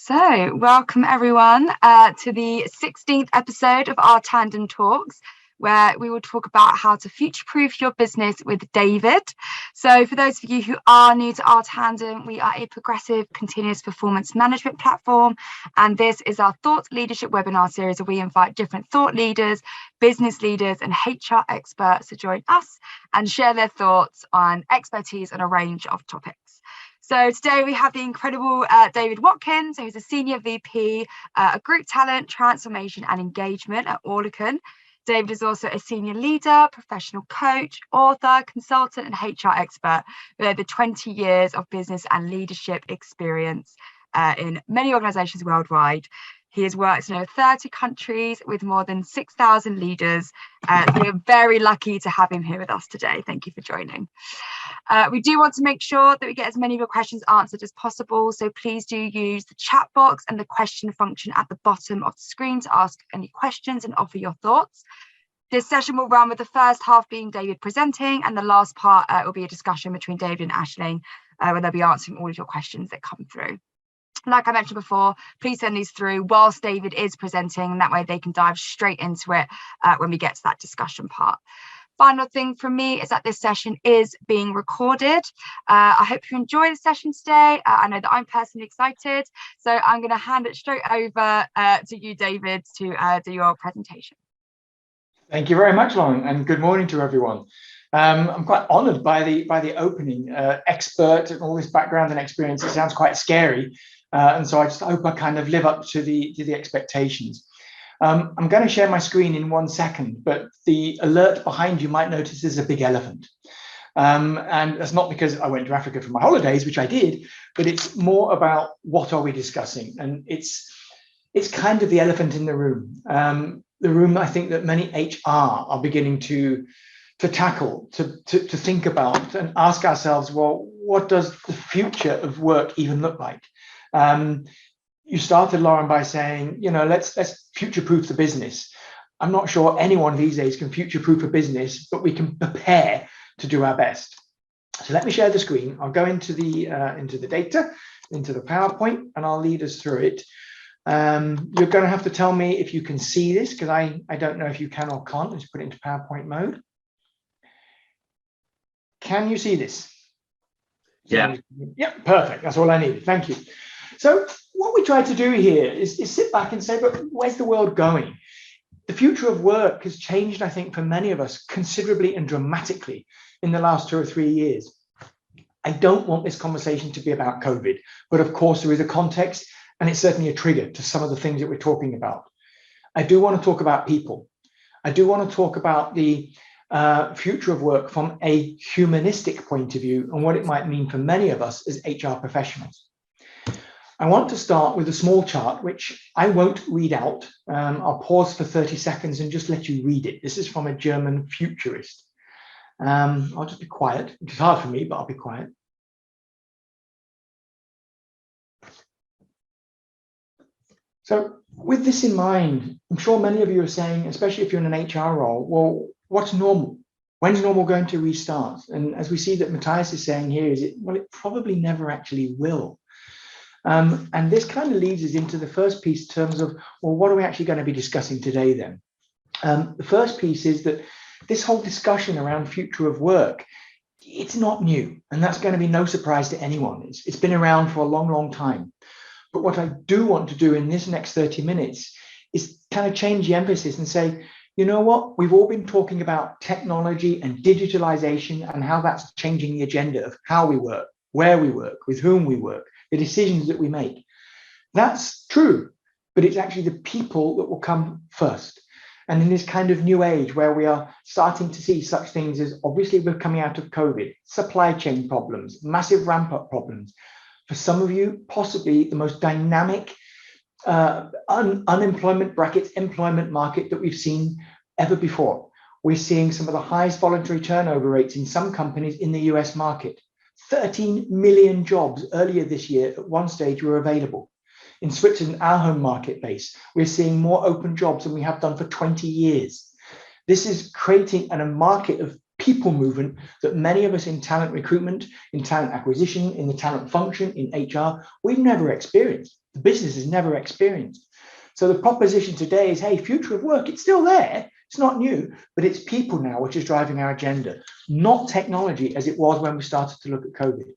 So, welcome everyone to the 16th episode of Our Tandem Talks, where we will talk about how to future-proof your business with David. So, for those of you who are new to Our Tandem, we are a progressive continuous performance management platform, and this is our thought leadership webinar series where we invite different thought leaders, business leaders, and HR experts to join us and share their thoughts on expertise on a range of topics. So today we have the incredible David Watkins, who's a Senior VP, Group Talent, Transformation and Engagement at Oerlikon. David is also a senior leader, professional coach, author, consultant and HR expert with over 20 years of business and leadership experience in many organisations worldwide. He has worked in over 30 countries with more than 6,000 leaders. So we're very lucky to have him here with us today. Thank you for joining. We do want to make sure that we get as many of your questions answered as possible. So please do use the chat box and the question function at the bottom of the screen to ask any questions and offer your thoughts. This session will run with the first half being David presenting, and the last part will be a discussion between David and Aisling, where they'll be answering all of your questions that come through. Like I mentioned before, please send these through whilst David is presenting, and that way they can dive straight into it when we get to that discussion part. Final thing from me is that this session is being recorded. I hope you enjoy the session today. I know that I'm personally excited, so I'm going to hand it straight over to you, David, to do your presentation. Thank you very much, Lauren, and good morning to everyone. I'm quite honoured by the opening. Expert and all this background and experience, it sounds quite scary. And so I just hope I kind of live up to the expectations. I'm going to share my screen in 1 second, but the alert behind you might notice there's a big elephant. And that's not because I went to Africa for my holidays, which I did, but it's more about what are we discussing. And it's kind of the elephant in the room I think that many HR are beginning to tackle, to think about and ask ourselves, well, what does the future of work even look like? You started, Lauren, by saying, let's future-proof the business. I'm not sure anyone these days can future-proof a business, but we can prepare to do our best. So let me share the screen. I'll go into the data, into the PowerPoint, and I'll lead us through it. You're going to have to tell me if you can see this, because I don't know if you can or can't. Let's put it into PowerPoint mode. Can you see this? Yeah. Yeah, perfect. That's all I needed. Thank you. So what we try to do here is sit back and say, but where's the world going? The future of work has changed, I think, for many of us considerably and dramatically in the last 2 or 3 years. I don't want this conversation to be about COVID, but of course there is a context and it's certainly a trigger to some of the things that we're talking about. I do want to talk about people. I do want to talk about the future of work from a humanistic point of view and what it might mean for many of us as HR professionals. I want to start with a small chart, which I won't read out. I'll pause for 30 seconds and just let you read it. This is from a German futurist. I'll just be quiet. It's hard for me, but I'll be quiet. So with this in mind, I'm sure many of you are saying, especially if you're in an HR role, well, what's normal? When's normal going to restart? And as we see that Matthias is saying here, it probably never actually will. And this kind of leads us into the first piece in terms of, well, what are we actually going to be discussing today then? The first piece is that this whole discussion around future of work, it's not new. And that's going to be no surprise to anyone. It's been around for a long, long time. But what I do want to do in this next 30 minutes is kind of change the emphasis and say, you know what? We've all been talking about technology and digitalization and how that's changing the agenda of how we work, where we work, with whom we work, the decisions that we make. That's true, but it's actually the people that will come first. And in this kind of new age where we are starting to see such things as, obviously we're coming out of COVID, supply chain problems, massive ramp up problems. For some of you, possibly the most dynamic unemployment brackets employment market that we've seen ever before. We're seeing some of the highest voluntary turnover rates in some companies in the US market. 13 million jobs earlier this year at one stage were available. In Switzerland, our home market base, we're seeing more open jobs than we have done for 20 years. This is creating a market of people movement that many of us in talent recruitment, in talent acquisition, in the talent function, in HR, we've never experienced. The business has never experienced. So the proposition today is, hey, future of work, it's still there. It's not new, but it's people now, which is driving our agenda, not technology as it was when we started to look at COVID.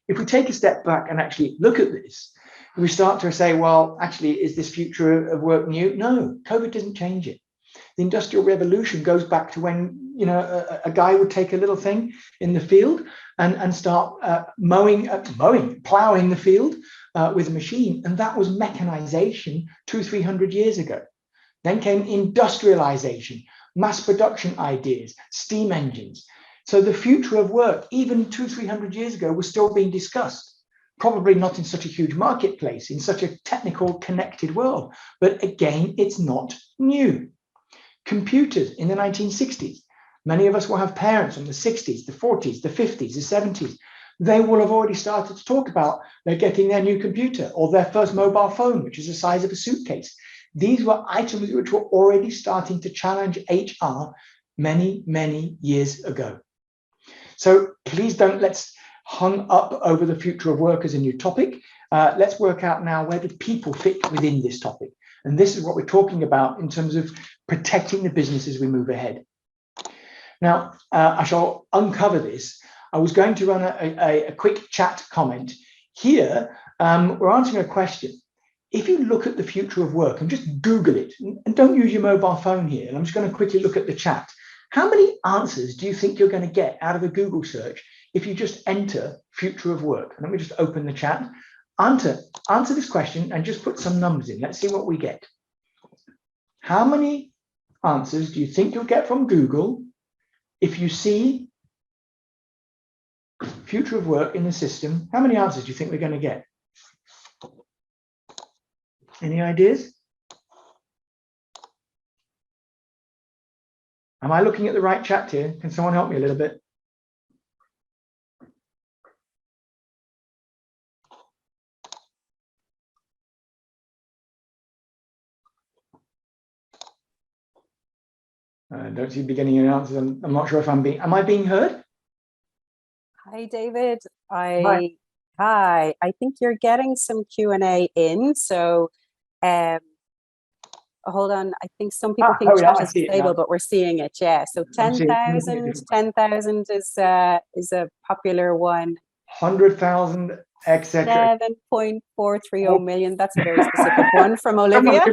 If we take a step back and actually look at this, we start to say, well, actually, is this future of work new? No, COVID doesn't change it. The Industrial Revolution goes back to when, you know, a guy would take a little thing in the field and start plowing the field with a machine. And that was mechanization 200-300 years ago. Then came industrialization, mass production ideas, steam engines. So the future of work, even 200-300 years ago, was still being discussed. Probably not in such a huge marketplace, in such a technical, connected world. But again, it's not new. Computers in the 1960s. Many of us will have parents in the 60s, the 40s, the 50s, the 70s. They will have already started to talk about they're getting their new computer or their first mobile phone, which is the size of a suitcase. These were items which were already starting to challenge HR many, many years ago. So please don't let's hung up over the future of work as a new topic. Let's work out now, where do people fit within this topic? And this is what we're talking about in terms of protecting the business as we move ahead. Now, I shall uncover this. I was going to run a quick chat comment. Here, we're answering a question. If you look at the future of work and just Google it, and don't use your mobile phone here, and I'm just going to quickly look at the chat. How many answers do you think you're going to get out of a Google search if you just enter future of work? Let me just open the chat. Answer this question and just put some numbers in. Let's see what we get. How many answers do you think you'll get from Google if you see future of work in the system? How many answers do you think we're going to get? Any ideas? Am I looking at the right chat here? Can someone help me a little bit? I don't seem to be getting any answers. I'm not sure if am I being heard? Hi, David. Hi. Hi. I think you're getting some Q&A in. So hold on. I think some people think chat is disabled, but we're seeing it. Yeah. So 10,000 is a popular one. 100,000, etc. 7.430 million. That's a very specific one from Olivia.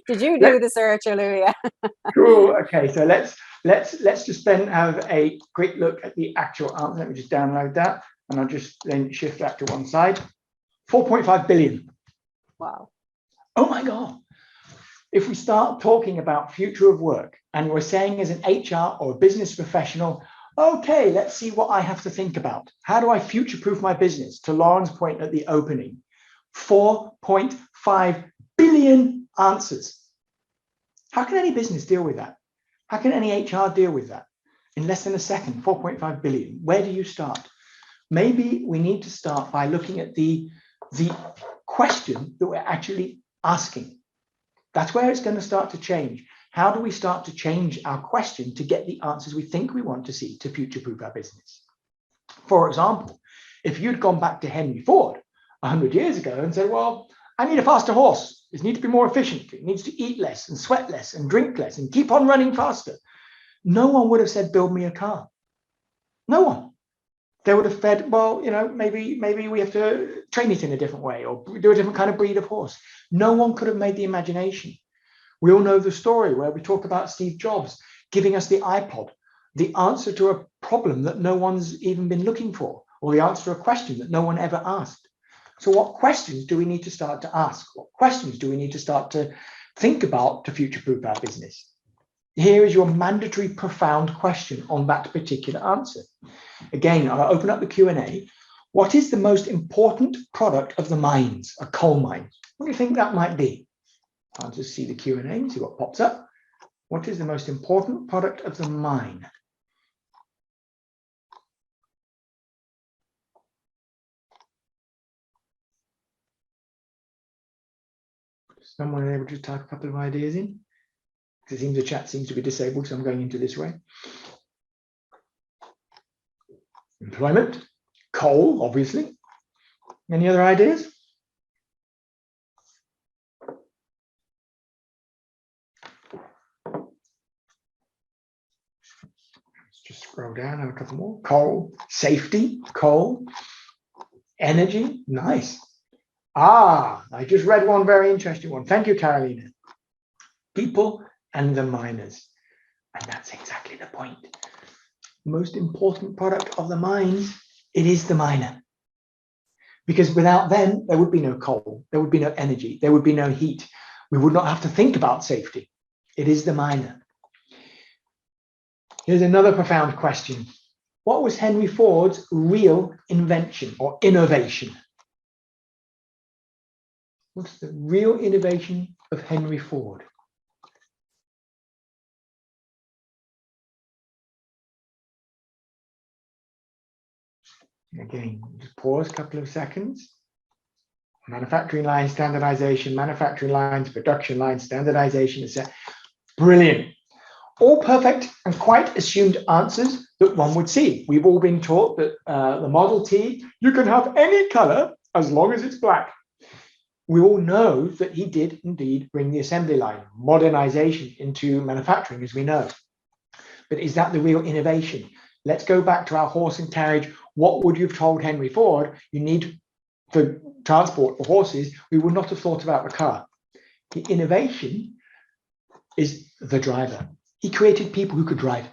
Did you do the search, Olivia? Cool. Okay. So let's just then have a quick look at the actual answer. Let me just download that, and I'll just then shift that to one side. 4.5 billion. Wow. Oh my God. If we start talking about future of work and we're saying as an HR or a business professional, okay, let's see what I have to think about. How do I future-proof my business? To Lauren's point at the opening, 4.5 billion answers. How can any business deal with that? How can any HR deal with that? In less than a second, 4.5 billion. Where do you start? Maybe we need to start by looking at the question that we're actually asking. That's where it's going to start to change. How do we start to change our question to get the answers we think we want to see to future-proof our business? For example, if you'd gone back to Henry Ford 100 years ago and said, well, I need a faster horse. It needs to be more efficient. It needs to eat less and sweat less and drink less and keep on running faster. No one would have said, build me a car. No one. They would have said, well, you know, maybe we have to train it in a different way or do a different kind of breed of horse. No one could have made the imagination. We all know the story where we talk about Steve Jobs giving us the iPod, the answer to a problem that no one's even been looking for, or the answer to a question that no one ever asked. So what questions do we need to start to ask? What questions do we need to start to think about to future-proof our business? Here is your mandatory profound question on that particular answer. Again, I'll open up the Q&A. What is the most important product of the mines, a coal mine? What do you think that might be? I'll just see the Q&A and see what pops up. What is the most important product of the mine? Someone able to type a couple of ideas in? Because it seems the chat seems to be disabled, so I'm going into this way. Employment, coal, obviously. Any other ideas? Let's just scroll down, have a couple more. Coal, safety, coal, energy, nice. I just read one very interesting one. Thank you, Carolina. People and the miners. And that's exactly the point. Most important product of the mines, it is the miner. Because without them, there would be no coal, there would be no energy, there would be no heat. We would not have to think about safety. It is the miner. Here's another profound question. What was Henry Ford's real invention or innovation? What's the real innovation of Henry Ford? Again, just pause a couple of seconds. Manufacturing line standardization, manufacturing lines, production lines, standardization, etc. Brilliant. All perfect and quite assumed answers that one would see. We've all been taught that the Model T, you can have any color as long as it's black. We all know that he did indeed bring the assembly line, modernization into manufacturing, as we know. But is that the real innovation? Let's go back to our horse and carriage. What would you have told Henry Ford you need for transport for horses? We would not have thought about the car. The innovation is the driver. He created people who could drive.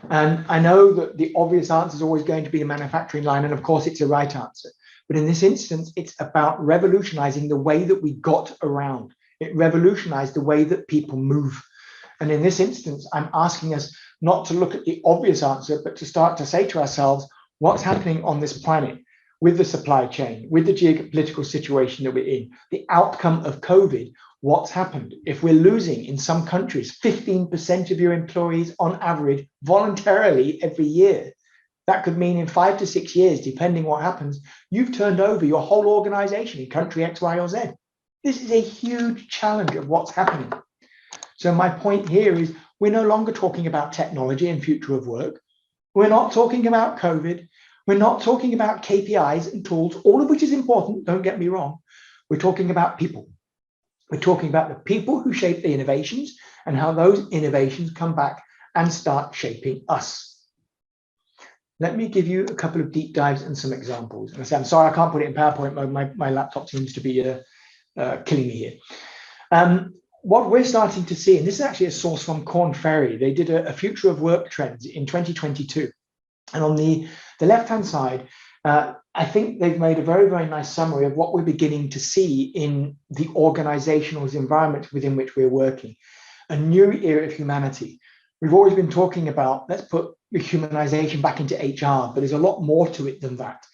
And I know that the obvious answer is always going to be the manufacturing line, and of course it's a right answer. But in this instance, it's about revolutionizing the way that we got around. It revolutionized the way that people move. And in this instance, I'm asking us not to look at the obvious answer, but to start to say to ourselves, what's happening on this planet with the supply chain, with the geopolitical situation that we're in, the outcome of COVID, what's happened? If we're losing in some countries 15% of your employees on average voluntarily every year, that could mean in 5 to 6 years, depending what happens, you've turned over your whole organization in country X, Y, or Z. This is a huge challenge of what's happening. So my point here is we're no longer talking about technology and future of work. We're not talking about COVID. We're not talking about KPIs and tools, all of which is important, don't get me wrong. We're talking about people. We're talking about the people who shape the innovations and how those innovations come back and start shaping us. Let me give you a couple of deep dives and some examples. And I say, I'm sorry, I can't put it in PowerPoint mode. My laptop seems to be killing me here. What we're starting to see, and this is actually a source from Korn Ferry, they did a future of work trends in 2022. And on the left-hand side, I think they've made a very, very nice summary of what we're beginning to see in the organizational environment within which we're working. A new era of humanity. We've always been talking about, let's put the humanization back into HR, but there's a lot more to it than that.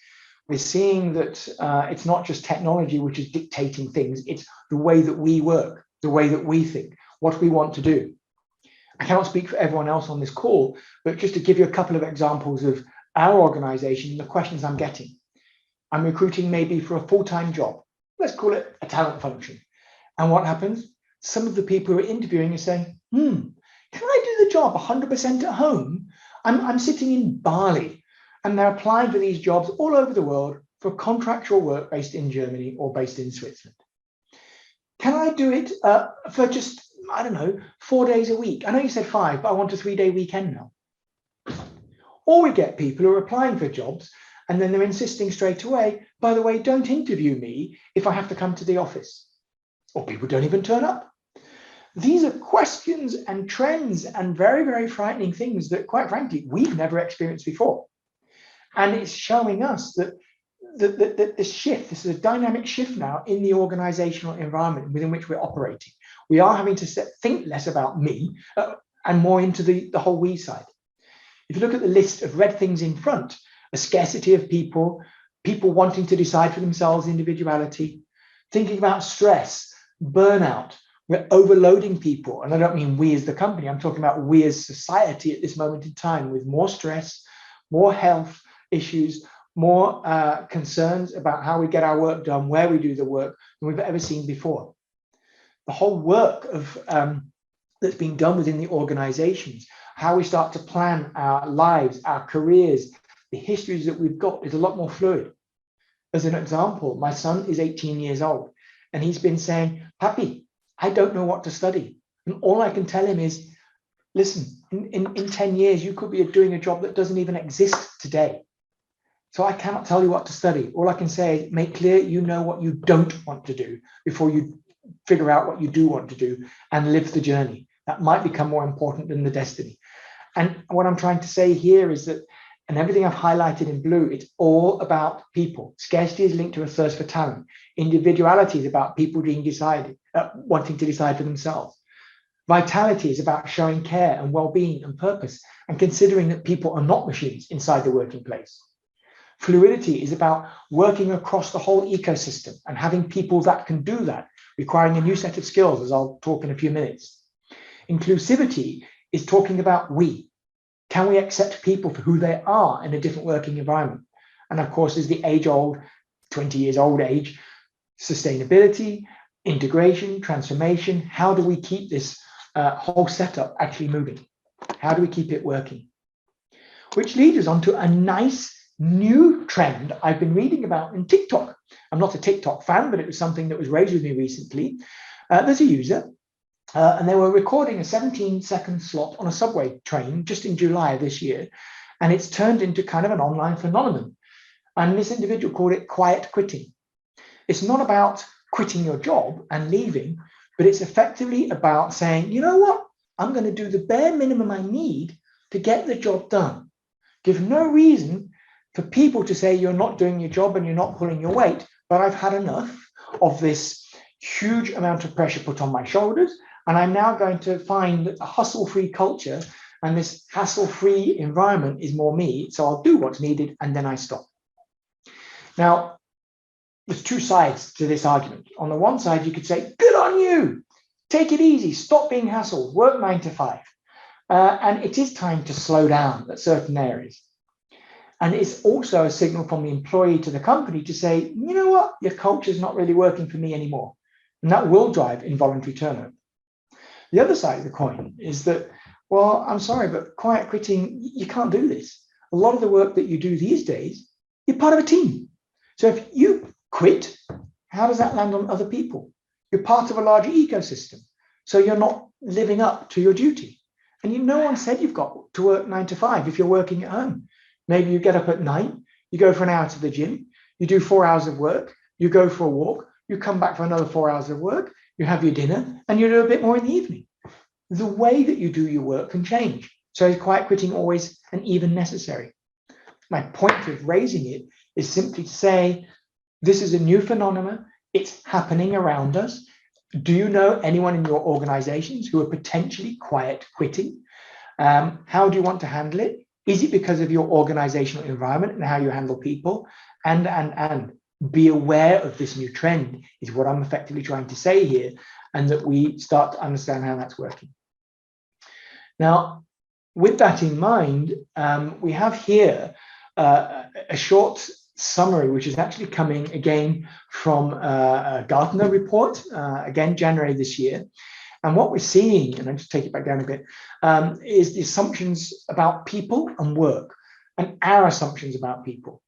We're seeing that it's not just technology which is dictating things, it's the way that we work, the way that we think, what we want to do. I cannot speak for everyone else on this call, but just to give you a couple of examples of our organization, the questions I'm getting. I'm recruiting maybe for a full-time job. Let's call it a talent function. And what happens? Some of the people who are interviewing are saying, can I do the job 100% at home? I'm sitting in Bali, and they're applying for these jobs all over the world for contractual work based in Germany or based in Switzerland. Can I do it for just, I don't know, 4 days a week? I know you said 5, but I want a 3-day weekend now. Or we get people who are applying for jobs and then they're insisting straight away, by the way, don't interview me if I have to come to the office. Or people don't even turn up. These are questions and trends and very, very frightening things that, quite frankly, we've never experienced before. And it's showing us that the shift, this is a dynamic shift now in the organizational environment within which we're operating. We are having to think less about me and more into the whole we side. If you look at the list of red things in front, a scarcity of people wanting to decide for themselves, individuality, thinking about stress, burnout, we're overloading people. And I don't mean we as the company, I'm talking about we as society at this moment in time with more stress, more health issues, more concerns about how we get our work done, where we do the work than we've ever seen before. The whole work of that's being done within the organizations, how we start to plan our lives, our careers, the histories that we've got is a lot more fluid. As an example, my son is 18 years old and he's been saying, Papi, I don't know what to study. And all I can tell him is, listen, in 10 years, you could be doing a job that doesn't even exist today. So I cannot tell you what to study. All I can say is make clear you know what you don't want to do before you figure out what you do want to do and live the journey. That might become more important than the destiny. And what I'm trying to say here is that, and everything I've highlighted in blue, it's all about people. Scarcity is linked to a thirst for talent. Individuality is about people being wanting to decide for themselves. Vitality is about showing care and well-being and purpose and considering that people are not machines inside the working place. Fluidity is about working across the whole ecosystem and having people that can do that, requiring a new set of skills, as I'll talk in a few minutes. Inclusivity is talking about we. Can we accept people for who they are in a different working environment? And of course, there's the age-old, 20 years old age, sustainability, integration, transformation. How do we keep this whole setup actually moving? How do we keep it working? Which leads us on to a nice new trend I've been reading about in TikTok. I'm not a TikTok fan, but it was something that was raised with me recently. There's a user, and they were recording a 17-second slot on a subway train just in July of this year, and it's turned into kind of an online phenomenon. And this individual called it quiet quitting. It's not about quitting your job and leaving, but it's effectively about saying, you know what, I'm going to do the bare minimum I need to get the job done. Give no reason for people to say you're not doing your job and you're not pulling your weight, but I've had enough of this huge amount of pressure put on my shoulders, and I'm now going to find that a hustle-free culture and this hassle-free environment is more me, so I'll do what's needed and then I stop. Now, there's two sides to this argument. On the one side, you could say, good on you, take it easy, stop being hassled, work 9 to 5. And it is time to slow down at certain areas. And it's also a signal from the employee to the company to say, you know what, your culture is not really working for me anymore. And that will drive involuntary turnover. The other side of the coin is that, well, I'm sorry, but quiet quitting, you can't do this. A lot of the work that you do these days, you're part of a team. So if you quit, how does that land on other people? You're part of a larger ecosystem. So you're not living up to your duty. And no one said you've got to work 9 to 5 if you're working at home. Maybe you get up at 9, you go for an hour to the gym, you do 4 hours of work, you go for a walk, you come back for another 4 hours of work, you have your dinner, and you do a bit more in the evening. The way that you do your work can change. So is quiet quitting always and even necessary? My point of raising it is simply to say, this is a new phenomenon. It's happening around us. Do you know anyone in your organizations who are potentially quiet quitting? How do you want to handle it? Is it because of your organizational environment and how you handle people? And be aware of this new trend is what I'm effectively trying to say here, and that we start to understand how that's working. Now, with that in mind, we have here a short summary, which is actually coming again from a Gartner report, again, January this year. And what we're seeing, and I'll just take it back down a bit, is the assumptions about people and work, and our assumptions about people.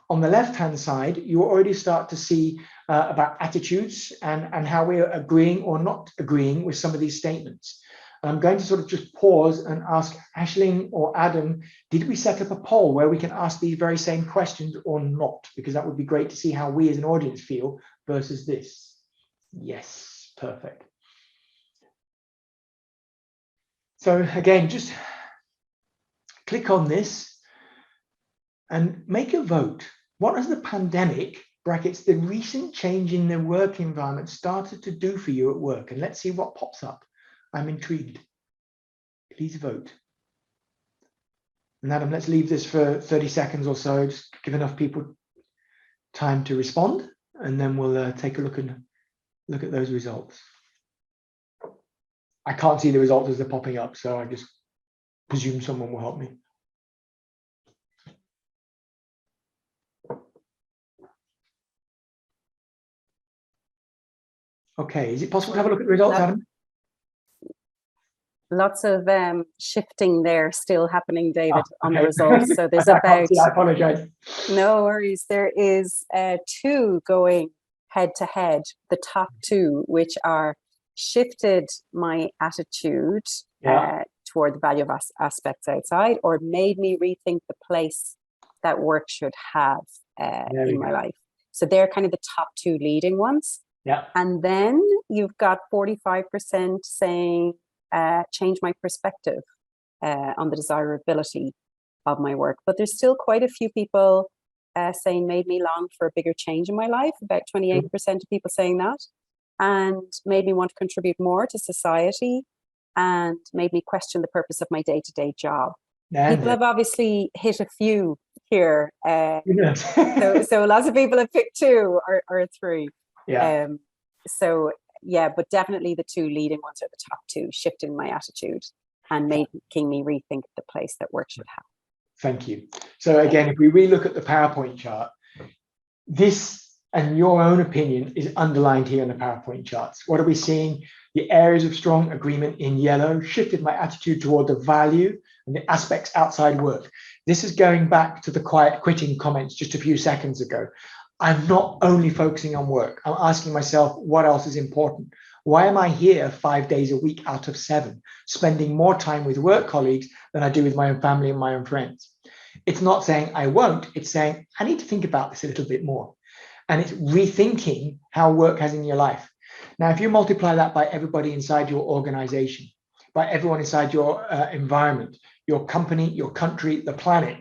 On the left-hand side, you already start to see about attitudes and how we're agreeing or not agreeing with some of these statements. I'm going to sort of just pause and ask Aisling or Adam, did we set up a poll where we can ask these very same questions or not? Because that would be great to see how we as an audience feel versus this. Yes, perfect. So again, just click on this and make a vote. What has the pandemic, brackets, the recent change in the work environment started to do for you at work? And let's see what pops up. I'm intrigued. Please vote. And Adam, let's leave this for 30 seconds or so, just give enough people time to respond, and then we'll take a look at those results. I can't see the results as they're popping up, so I just presume someone will help me. Okay, is it possible to have a look at the results, Adam? Lots of shifting there still happening, David, on the results. So there's about, I apologize. No worries. There is 2 going head to head, the top 2, which are shifted my attitude toward the value of aspects outside, or made me rethink the place that work should have in my life. So they're kind of the top 2 leading ones. Yeah. And then you've got 45% saying, change my perspective on the desirability of my work. But there's still quite a few people saying made me long for a bigger change in my life, about 28% of people saying that, and made me want to contribute more to society, and made me question the purpose of my day-to-day job. People have obviously hit a few here. So lots of people have picked 2 or 3. Yeah. But definitely the 2 leading ones are the top 2, shifting my attitude and making me rethink the place that work should have. Thank you. So again, if we relook at the PowerPoint chart, this and your own opinion is underlined here in the PowerPoint charts. What are we seeing? The areas of strong agreement in yellow shifted my attitude toward the value and the aspects outside work. This is going back to the quiet quitting comments just a few seconds ago. I'm not only focusing on work. I'm asking myself, what else is important? Why am I here 5 days a week out of 7, spending more time with work colleagues than I do with my own family and my own friends? It's not saying I won't. It's saying I need to think about this a little bit more. And it's rethinking how work has in your life. Now, if you multiply that by everybody inside your organization, by everyone inside your environment, your company, your country, the planet,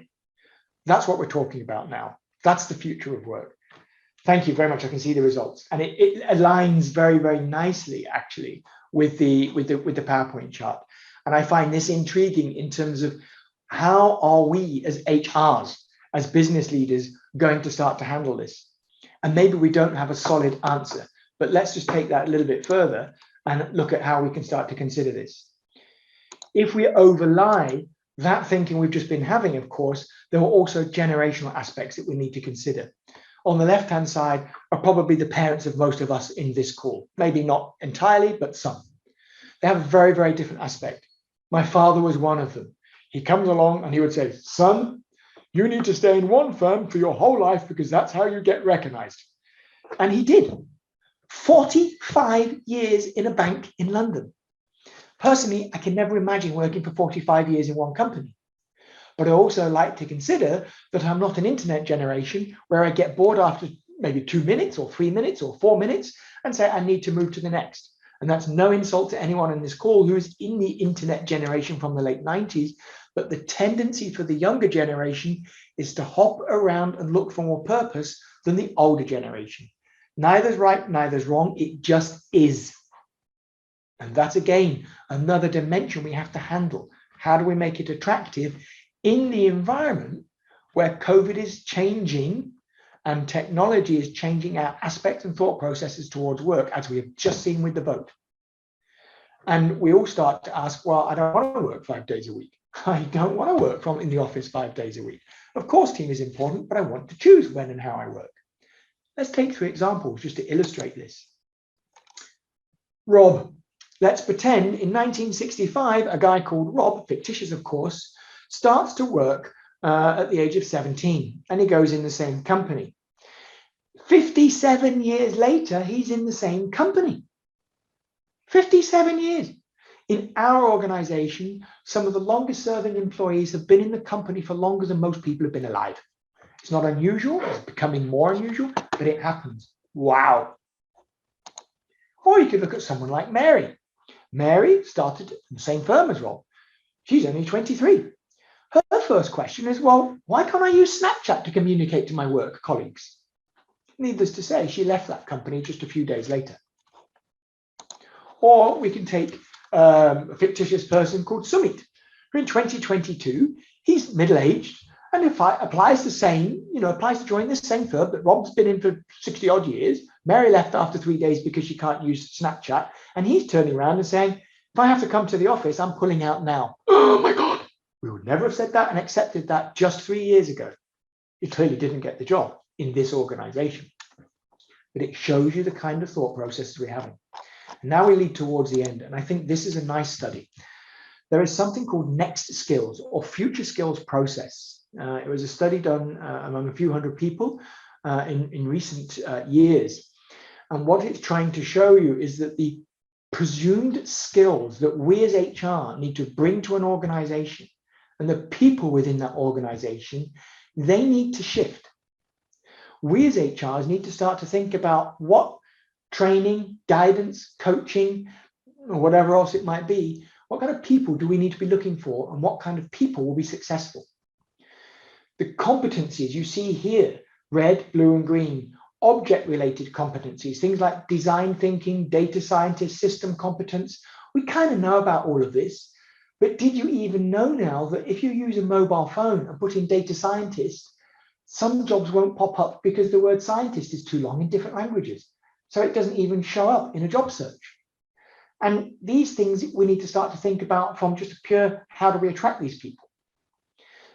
that's what we're talking about now. That's the future of work. Thank you very much. I can see the results, and it aligns very, very nicely, actually, with the PowerPoint chart. And I find this intriguing in terms of how are we as HRs, as business leaders, going to start to handle this? And maybe we don't have a solid answer, but let's just take that a little bit further and look at how we can start to consider this. If we overlie that thinking we've just been having, of course, there are also generational aspects that we need to consider. On the left-hand side are probably the parents of most of us in this call. Maybe not entirely, but some. They have a very, very different aspect. My father was one of them. He comes along and he would say, son, you need to stay in one firm for your whole life because that's how you get recognized. And he did. 45 years in a bank in London. Personally, I can never imagine working for 45 years in one company. But I also like to consider that I'm not an internet generation where I get bored after maybe 2 minutes or 3 minutes or 4 minutes and say I need to move to the next. And that's no insult to anyone in this call who is in the internet generation from the late 90s. But the tendency for the younger generation is to hop around and look for more purpose than the older generation. Neither's right, neither's wrong. It just is. And that's, again, another dimension we have to handle. How do we make it attractive in the environment where COVID is changing and technology is changing our aspects and thought processes towards work, as we have just seen with the vote? And we all start to ask, well, I don't want to work 5 days a week. I don't want to work in the office 5 days a week. Of course, team is important, but I want to choose when and how I work. Let's take 3 examples just to illustrate this. Rob, let's pretend in 1965, a guy called Rob, fictitious of course, starts to work at the age of 17, and he goes in the same company. 57 years later, he's in the same company. 57 years. In our organization, some of the longest serving employees have been in the company for longer than most people have been alive. It's not unusual, it's becoming more unusual, but it happens. Wow. Or you could look at someone like Mary. Mary started in the same firm as Rob. She's only 23. Her first question is, well, why can't I use Snapchat to communicate to my work colleagues? Needless to say, she left that company just a few days later. Or we can take a fictitious person called Sumit, who in 2022, he's middle-aged and applies to join the same firm that Rob's been in for 60 odd years. Mary left after 3 days because she can't use Snapchat. And he's turning around and saying, if I have to come to the office, I'm pulling out now. Oh my God. We would never have said that and accepted that just 3 years ago. He clearly didn't get the job in this organization. But it shows you the kind of thought processes we're having. And now we lead towards the end. And I think this is a nice study. there is something called next skills or future skills process. It was a study done among a few hundred people in recent years. And what it's trying to show you is that the presumed skills that we as HR need to bring to an organization and the people within that organization, they need to shift. We as HRs need to start to think about what training, guidance, coaching, or whatever else it might be, what kind of people do we need to be looking for, and what kind of people will be successful? The competencies you see here, red, blue, and green, object-related competencies, things like design thinking, data scientist, system competence. We kind of know about all of this, but did you even know now that if you use a mobile phone and put in data scientist, some jobs won't pop up because the word scientist is too long in different languages. So it doesn't even show up in a job search. And these things we need to start to think about from just a pure, how do we attract these people?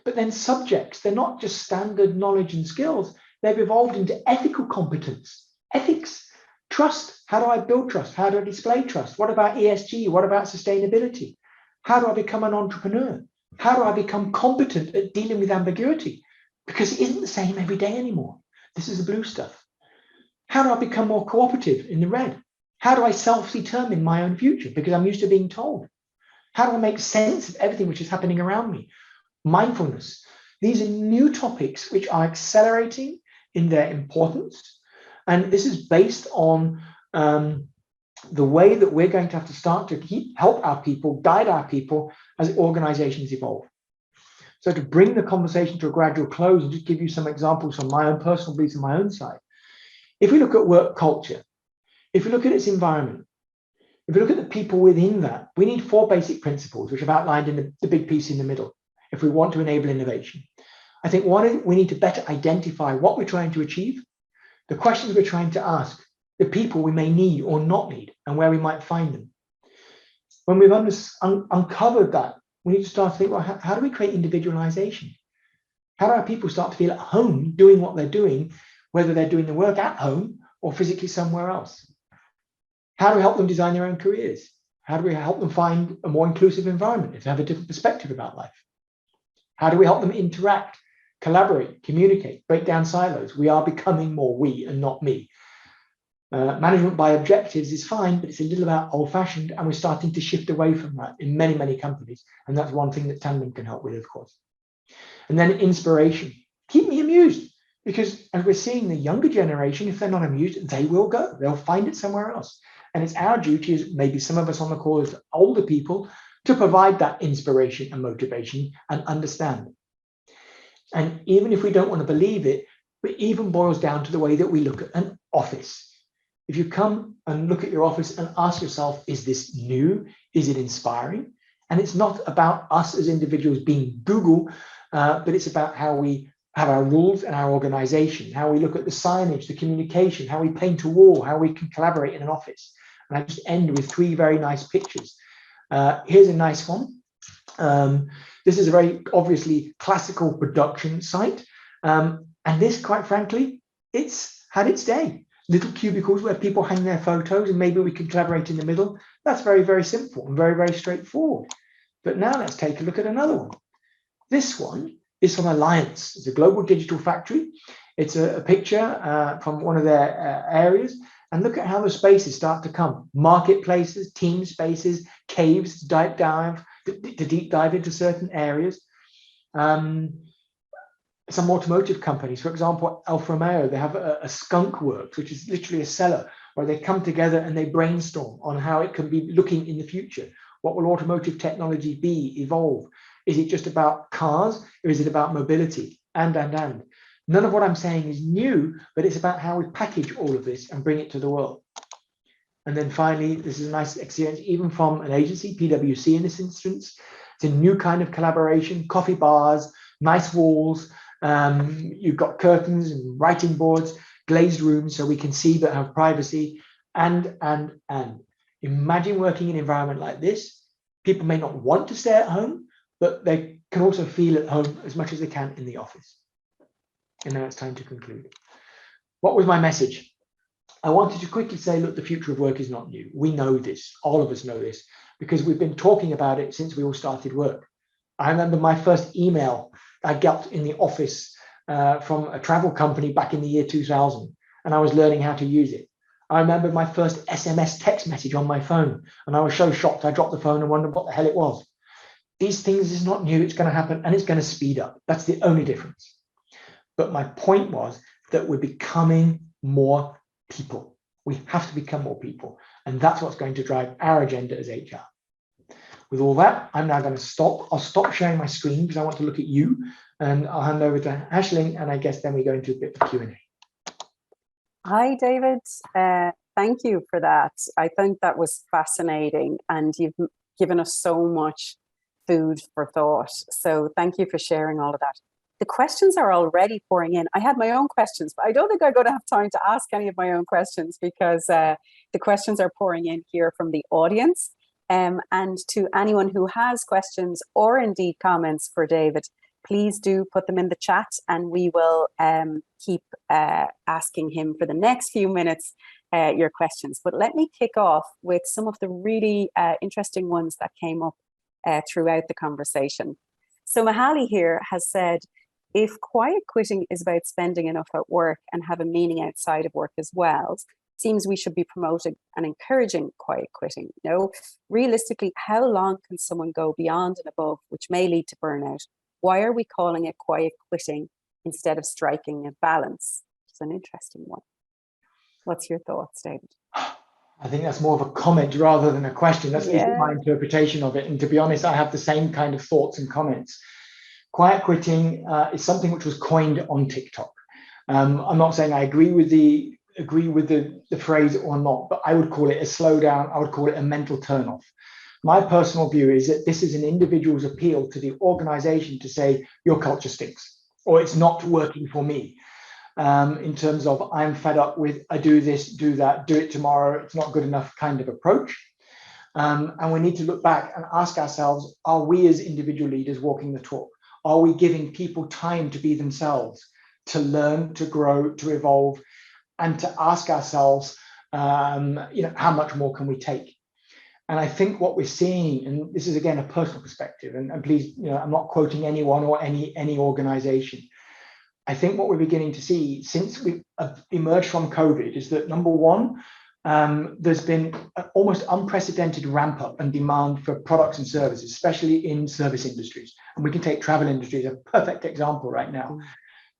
But then subjects, they're not just standard knowledge and skills, they've evolved into ethical competence, ethics, trust. How do I build trust? How do I display trust? What about ESG? What about sustainability? How do I become an entrepreneur? How do I become competent at dealing with ambiguity? Because it isn't the same every day anymore. This is the blue stuff. How do I become more cooperative in the red? How do I self-determine my own future? Because I'm used to being told. How do I make sense of everything which is happening around me? Mindfulness. These are new topics which are accelerating in their importance. And this is based on the way that we're going to have to start to help our people, guide our people as organizations evolve. So to bring the conversation to a gradual close and just give you some examples from my own personal beliefs on my own side. If we look at work culture, if we look at its environment, if we look at the people within that, we need 4 basic principles, which I've outlined in the big piece in the middle, if we want to enable innovation. I think one, we need to better identify what we're trying to achieve, the questions we're trying to ask, the people we may need or not need, and where we might find them. When we've uncovered that, we need to start to think, well, how do we create individualization? How do our people start to feel at home doing what they're doing, whether they're doing the work at home or physically somewhere else? How do we help them design their own careers? How do we help them find a more inclusive environment if they have a different perspective about life? How do we help them interact, collaborate, communicate, break down silos? We are becoming more we and not me. Management by objectives is fine, but it's a little about old-fashioned, and we're starting to shift away from that in many, many companies. And that's one thing that Tandem can help with, of course. And then inspiration. Keep me amused, because as we're seeing the younger generation, if they're not amused, they will go. They'll find it somewhere else. And it's our duty, as maybe some of us on the call as older people, to provide that inspiration and motivation and understand. And even if we don't want to believe it, it even boils down to the way that we look at an office. If you come and look at your office and ask yourself, is this new? Is it inspiring? And it's not about us as individuals being Google, but it's about how we have our rules and our organization, how we look at the signage, the communication, how we paint a wall, how we can collaborate in an office. And I just end with 3 very nice pictures. Here's a nice one. This is a very obviously classical production site. And this, quite frankly, it's had its day. Little cubicles where people hang their photos and maybe we can collaborate in the middle. That's very, very simple and very, very straightforward. But now let's take a look at another one. This one is from Alliance. It's a global digital factory. It's a picture from one of their areas. And look at how the spaces start to come. Marketplaces, team spaces, caves to deep dive into certain areas. Some automotive companies, for example, Alfa Romeo, they have a skunk works, which is literally a cellar where they come together and they brainstorm on how it can be looking in the future. What will automotive technology be, evolve? Is it just about cars or is it about mobility? And. None of what I'm saying is new, but it's about how we package all of this and bring it to the world. And then finally, this is a nice experience, even from an agency, PwC in this instance. It's a new kind of collaboration, coffee bars, nice walls. You've got curtains and writing boards, glazed rooms so we can see but have privacy, and. Imagine working in an environment like this. People may not want to stay at home, but they can also feel at home as much as they can in the office. And now it's time to conclude. What was my message? I wanted to quickly say, look, the future of work is not new. We know this. All of us know this because we've been talking about it since we all started work. I remember my first email I got in the office from a travel company back in the year 2000, and I was learning how to use it. I remember my first SMS text message on my phone, and I was so shocked I dropped the phone and wondered what the hell it was. These things is not new. It's going to happen, and it's going to speed up. That's the only difference. But my point was that we're becoming more people. We have to become more people, and that's what's going to drive our agenda as HR. With all that, I'm now going to stop. I'll stop sharing my screen because I want to look at you, and I'll hand over to Aisling, and I guess then we go into a bit of Q&A. Hi, David. Thank you for that. I think that was fascinating, and you've given us so much food for thought. So thank you for sharing all of that. The questions are already pouring in. I had my own questions, but I don't think I'm going to have time to ask any of my own questions because the questions are pouring in here from the audience. And to anyone who has questions or indeed comments for David, please do put them in the chat, and we will keep asking him for the next few minutes your questions. But let me kick off with some of the really interesting ones that came up throughout the conversation. So Mahali here has said, if quiet quitting is about spending enough at work and have a meaning outside of work as well, seems we should be promoting and encouraging quiet quitting. You know, realistically, how long can someone go beyond and above, which may lead to burnout? Why are we calling it quiet quitting instead of striking a balance? It's an interesting one. What's your thoughts, David? I think that's more of a comment rather than a question. That's at least my interpretation of it. And to be honest, I have the same kind of thoughts and comments. Quiet quitting is something which was coined on TikTok. I'm not saying I agree with the phrase or not, but I would call it a slowdown. I would call it a mental turnoff. My personal view is that this is an individual's appeal to the organization to say, your culture stinks, or it's not working for me. In terms of, I'm fed up with, I do this, do that, do it tomorrow, it's not good enough kind of approach. And we need to look back and ask ourselves, are we as individual leaders walking the talk? Are we giving people time to be themselves, to learn, to grow, to evolve, and to ask ourselves, how much more can we take? And I think what we're seeing, and this is again a personal perspective, and please, I'm not quoting anyone or any organization. I think what we're beginning to see since we emerged from COVID is that, number one, there's been an almost unprecedented ramp up and demand for products and services, especially in service industries. And we can take travel industry as a perfect example right now.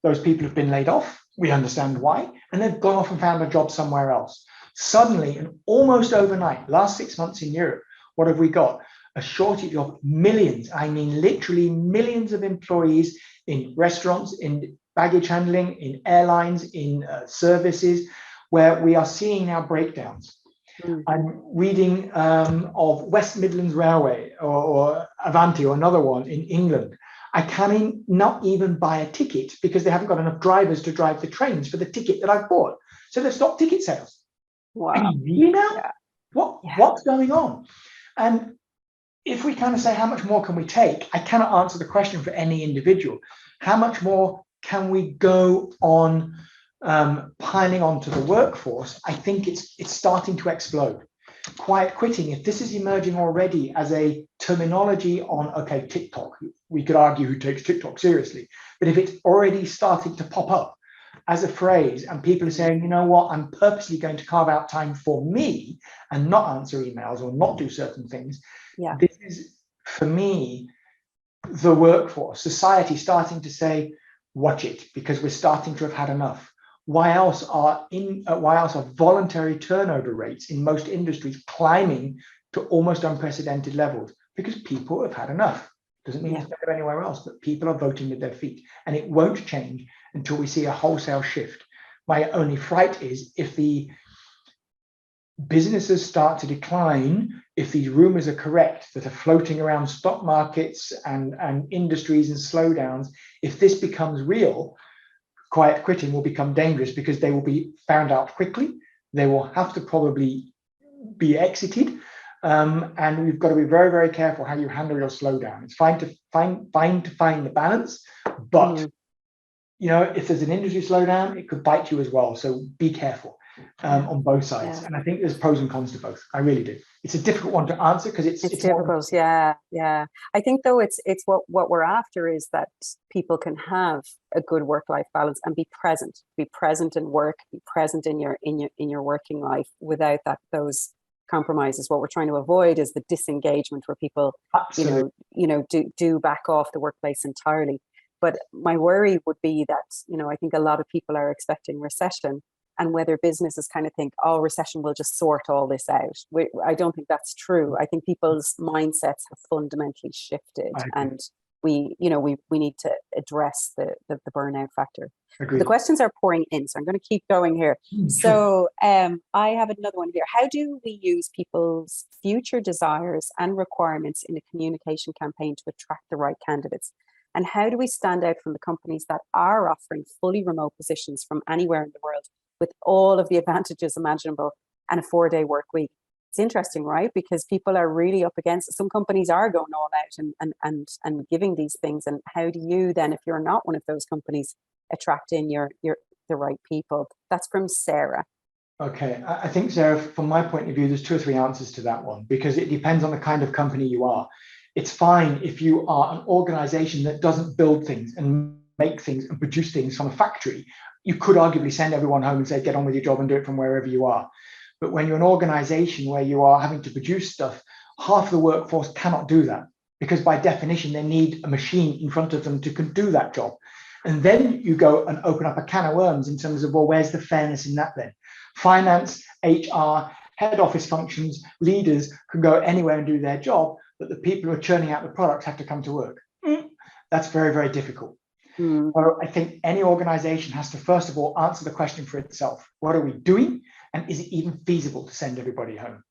Those people have been laid off. We understand why, and they've gone off and found a job somewhere else. Suddenly, and almost overnight, last 6 months in Europe, what have we got? A shortage of millions, I mean literally millions of employees in restaurants, in baggage handling, in airlines, in services, where we are seeing now breakdowns. I'm reading of West Midlands Railway or Avanti or another one in England. I can not even buy a ticket because they haven't got enough drivers to drive the trains for the ticket that I've bought. So they've stopped ticket sales. Wow. What's going on? And if we kind of say, how much more can we take? I cannot answer the question for any individual. How much more can we go on piling onto the workforce? I think it's starting to explode. Quiet quitting, if this is emerging already as a terminology on, okay, TikTok, we could argue who takes TikTok seriously, but if it's already starting to pop up as a phrase and people are saying, you know what, I'm purposely going to carve out time for me and not answer emails or not do certain things. Yeah. This is, for me, the workforce, society starting to say, watch it, because we're starting to have had enough. Why else are voluntary turnover rates in most industries climbing to almost unprecedented levels? Because people have had enough. Doesn't mean it's better anywhere else, but people are voting with their feet, and it won't change until we see a wholesale shift. My only fright is if the businesses start to decline, if these rumors are correct that are floating around stock markets and industries and slowdowns, if this becomes real, quiet quitting will become dangerous because they will be found out quickly. They will have to probably be exited. And we've got to be very, very careful how you handle your slowdown. It's fine to find the balance, but if there's an industry slowdown, it could bite you as well. So be careful. on both sides. Yeah. And I think there's pros and cons to both. I really do. It's a difficult one to answer because it's difficult. Yeah. I think though it's what we're after is that people can have a good work-life balance and be present in work, be present in your working life without those compromises. What we're trying to avoid is the disengagement where people, Absolutely. do back off the workplace entirely. But my worry would be that, I think a lot of people are expecting recession, and whether businesses kind of think, oh, recession will just sort all this out. I don't think that's true. I think people's mindsets have fundamentally shifted, and we need to address the burnout factor. The questions are pouring in, so I'm going to keep going here. So I have another one here. How do we use people's future desires and requirements in a communication campaign to attract the right candidates? And how do we stand out from the companies that are offering fully remote positions from anywhere in the world with all of the advantages imaginable and a 4-day work week? It's interesting, right? Because people are really up against it. Some companies are going all out and giving these things. And how do you then, if you're not one of those companies, attract in the right people? That's from Sarah. Okay, I think, Sarah, from my point of view, there's 2 or 3 answers to that one, because it depends on the kind of company you are. It's fine if you are an organization that doesn't build things and make things and produce things from a factory. You could arguably send everyone home and say, get on with your job and do it from wherever you are. But when you're an organization where you are having to produce stuff, half the workforce cannot do that, because by definition, they need a machine in front of them to do that job. And then you go and open up a can of worms in terms of, well, where's the fairness in that then? Finance, HR, head office functions, leaders can go anywhere and do their job, but the people who are churning out the products have to come to work. That's very, very difficult. So I think any organization has to, first of all, answer the question for itself. What are we doing? And is it even feasible to send everybody home?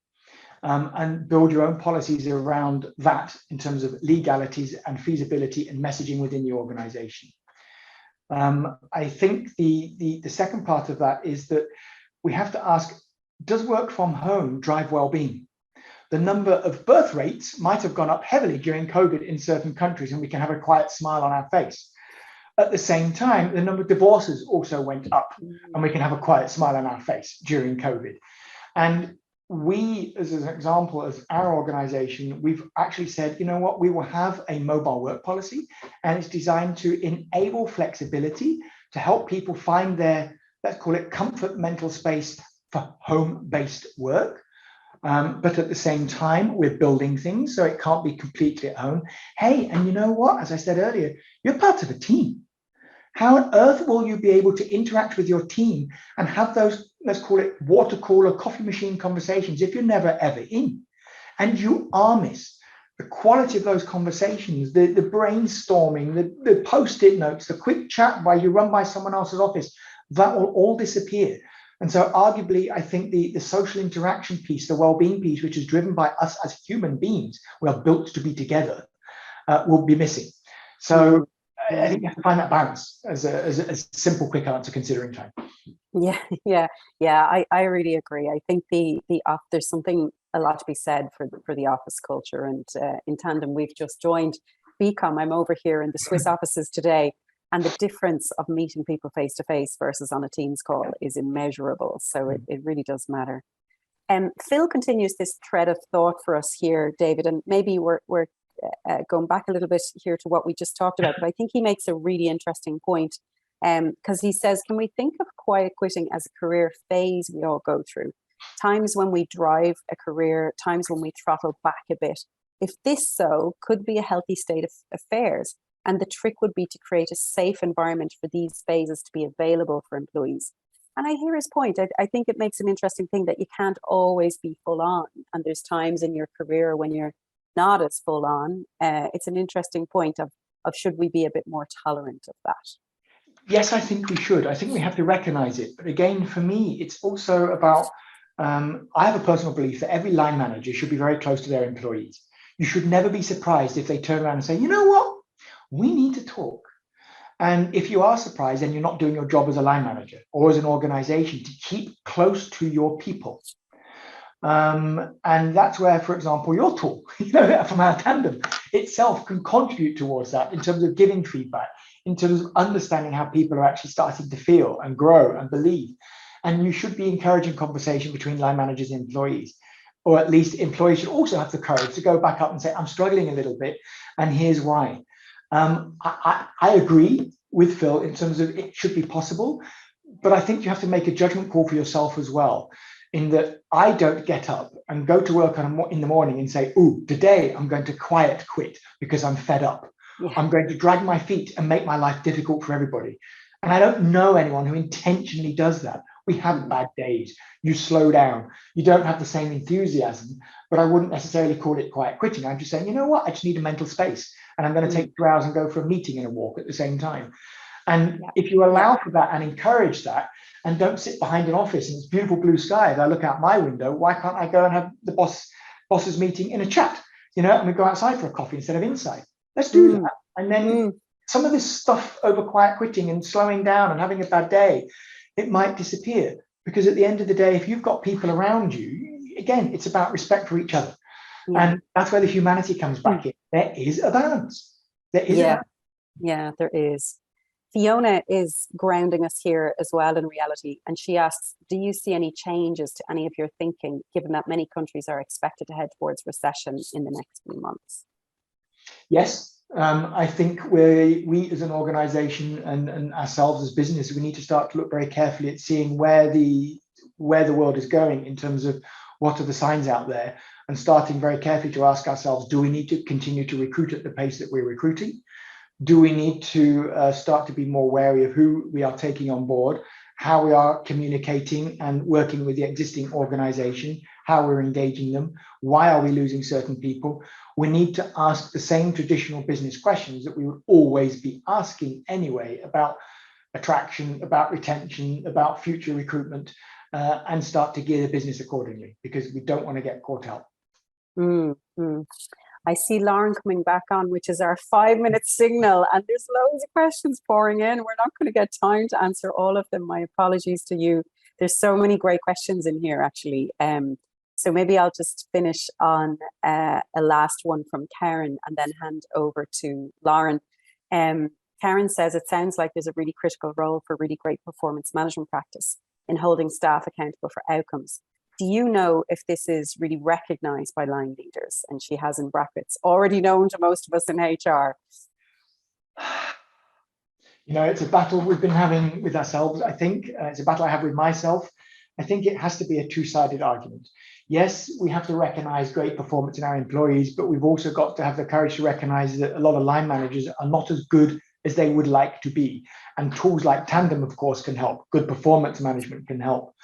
And build your own policies around that in terms of legalities and feasibility and messaging within the organization. I think the second part of that is that we have to ask, does work from home drive well-being? The number of birth rates might have gone up heavily during COVID in certain countries, and we can have a quiet smile on our face. At the same time, the number of divorces also went up, and we can have a quiet smile on our face during COVID. And we, as an example, as our organization, we've actually said, you know what, we will have a mobile work policy, and it's designed to enable flexibility to help people find their, let's call it, comfort mental space for home-based work. But at the same time, we're building things so it can't be completely at home. Hey, and you know what? As I said earlier, you're part of a team. How on earth will you be able to interact with your team and have those, let's call it, water cooler, coffee machine conversations if you're never, ever in? And you are missed. The quality of those conversations, the brainstorming, the post-it notes, the quick chat while you run by someone else's office, that will all disappear. And so arguably, I think the social interaction piece, the well-being piece, which is driven by us as human beings, we are built to be together, will be missing. So I think you have to find that balance as a simple, quick answer considering time. Yeah. I really agree. I think there's something a lot to be said for the office culture. And in Tandem, we've just joined BCom. I'm over here in the Swiss offices today. And the difference of meeting people face to face versus on a Teams call is immeasurable. So it really does matter. Phil continues this thread of thought for us here, David, and maybe we're going back a little bit here to what we just talked about, but I think he makes a really interesting point because he says, can we think of quiet quitting as a career phase we all go through? Times when we drive a career, times when we throttle back a bit. If this so could be a healthy state of affairs, and the trick would be to create a safe environment for these phases to be available for employees. And I hear his point. I think it makes an interesting thing that you can't always be full on. And there's times in your career when you're not as full on. It's an interesting point of should we be a bit more tolerant of that? Yes, I think we should. I think we have to recognize it. But again, for me, it's also about, I have a personal belief that every line manager should be very close to their employees. You should never be surprised if they turn around and say, you know what? We need to talk. And if you are surprised, then you're not doing your job as a line manager or as an organization to keep close to your people. And that's where, for example, your tool, from Our Tandem itself can contribute towards that in terms of giving feedback, in terms of understanding how people are actually starting to feel and grow and believe. And you should be encouraging conversation between line managers and employees, or at least employees should also have the courage to go back up and say, I'm struggling a little bit, and here's why. I agree with Phil in terms of it should be possible, but I think you have to make a judgment call for yourself as well, in that I don't get up and go to work in the morning and say, oh, today I'm going to quiet quit because I'm fed up. Yeah. I'm going to drag my feet and make my life difficult for everybody. And I don't know anyone who intentionally does that. We have bad days. You slow down. You don't have the same enthusiasm, but I wouldn't necessarily call it quiet quitting. I'm just saying, you know what? I just need a mental space, and I'm going to take 2 hours and go for a meeting and a walk at the same time. And if you allow for that and encourage that, and don't sit behind an office and it's beautiful blue skies, I look out my window, why can't I go and have the boss's meeting in a chat, and we go outside for a coffee instead of inside? Let's do that. And then some of this stuff over quiet quitting and slowing down and having a bad day, it might disappear, because at the end of the day, if you've got people around you, again, it's about respect for each other. And that's where the humanity comes back in. There is a balance. There is a balance. Yeah, there is. Fiona is grounding us here as well in reality. And she asks, do you see any changes to any of your thinking, given that many countries are expected to head towards recession in the next few months? Yes, I think we as an organization and ourselves as business, we need to start to look very carefully at seeing where the world is going in terms of what are the signs out there, and starting very carefully to ask ourselves, do we need to continue to recruit at the pace that we're recruiting? Do we need to start to be more wary of who we are taking on board, how we are communicating and working with the existing organization, how we're engaging them, why are we losing certain people? We need to ask the same traditional business questions that we would always be asking anyway, about attraction, about retention, about future recruitment, and start to gear the business accordingly, because we don't want to get caught out. I see Lauren coming back on, which is our 5-minute signal, and there's loads of questions pouring in. We're not going to get time to answer all of them. My apologies to you. There's so many great questions in here, actually. So maybe I'll just finish on a last one from Karen and then hand over to Lauren. Karen says, it sounds like there's a really critical role for really great performance management practice in holding staff accountable for outcomes. Do you know if this is really recognized by line leaders? And she has in brackets, already known to most of us in HR. It's a battle we've been having with ourselves, I think. It's a battle I have with myself. I think it has to be a two-sided argument. Yes, we have to recognize great performance in our employees, but we've also got to have the courage to recognize that a lot of line managers are not as good as they would like to be. And tools like Tandem, of course, can help. Good performance management can help.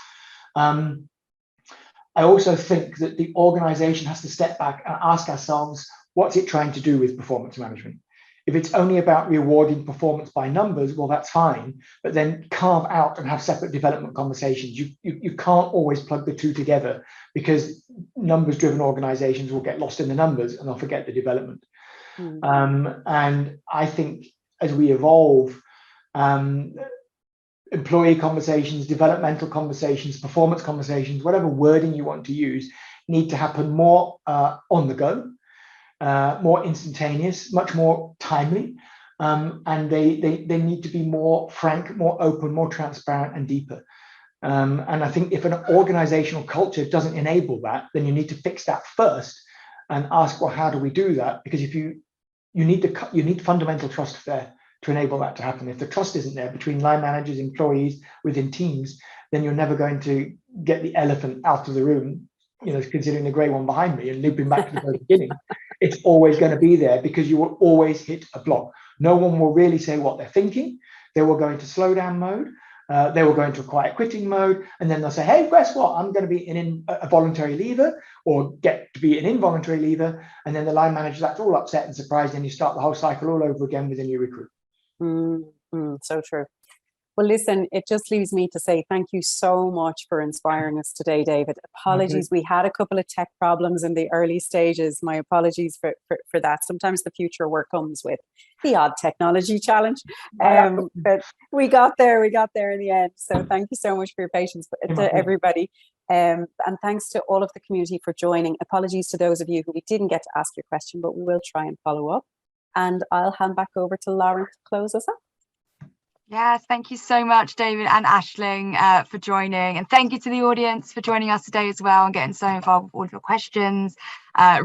I also think that the organization has to step back and ask ourselves, what's it trying to do with performance management? If it's only about rewarding performance by numbers, well, that's fine, but then carve out and have separate development conversations. You can't always plug the two together, because numbers-driven organizations will get lost in the numbers and they'll forget the development. And I think as we evolve, employee conversations, developmental conversations, performance conversations, whatever wording you want to use, need to happen more on the go, more instantaneous, much more timely, and they need to be more frank, more open, more transparent, and deeper. And I think if an organizational culture doesn't enable that, then you need to fix that first and ask, well, how do we do that? Because if you need fundamental trust there to enable that to happen. If the trust isn't there between line managers, employees, within teams, then you're never going to get the elephant out of the room, considering the grey one behind me and looping back to the very beginning. It's always going to be there, because you will always hit a block. No one will really say what they're thinking. They will go into slow down mode. They will go into a quiet quitting mode, and then they'll say, hey, guess what? I'm going to be a voluntary leaver, or get to be an involuntary leaver. And then the line manager that's all upset and surprised, and you start the whole cycle all over again with a new recruit. So true. Well, listen, it just leaves me to say thank you so much for inspiring us today, David. Apologies, we had a couple of tech problems in the early stages. My apologies for that. Sometimes the future work comes with the odd technology challenge. But we got there in the end. So thank you so much for your patience to everybody. And thanks to all of the community for joining. Apologies to those of you who we didn't get to ask your question, but we will try and follow up. And I'll hand back over to Lauren to close us up. Yes, thank you so much, David and Aisling, for joining. And thank you to the audience for joining us today as well and getting so involved with all of your questions.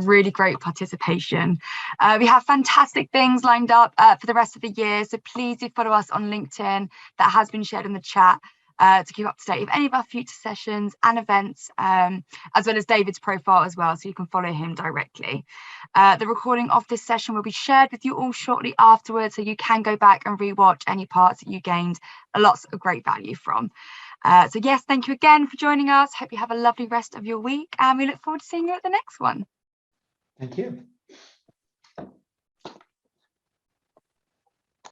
Really great participation. We have fantastic things lined up for the rest of the year. So please do follow us on LinkedIn. That has been shared in the chat. To keep up to date with any of our future sessions and events, as well as David's profile as well, so you can follow him directly. The recording of this session will be shared with you all shortly afterwards, so you can go back and rewatch any parts that you gained lots of great value from. So yes, thank you again for joining us. Hope you have a lovely rest of your week, and we look forward to seeing you at the next one. Thank you.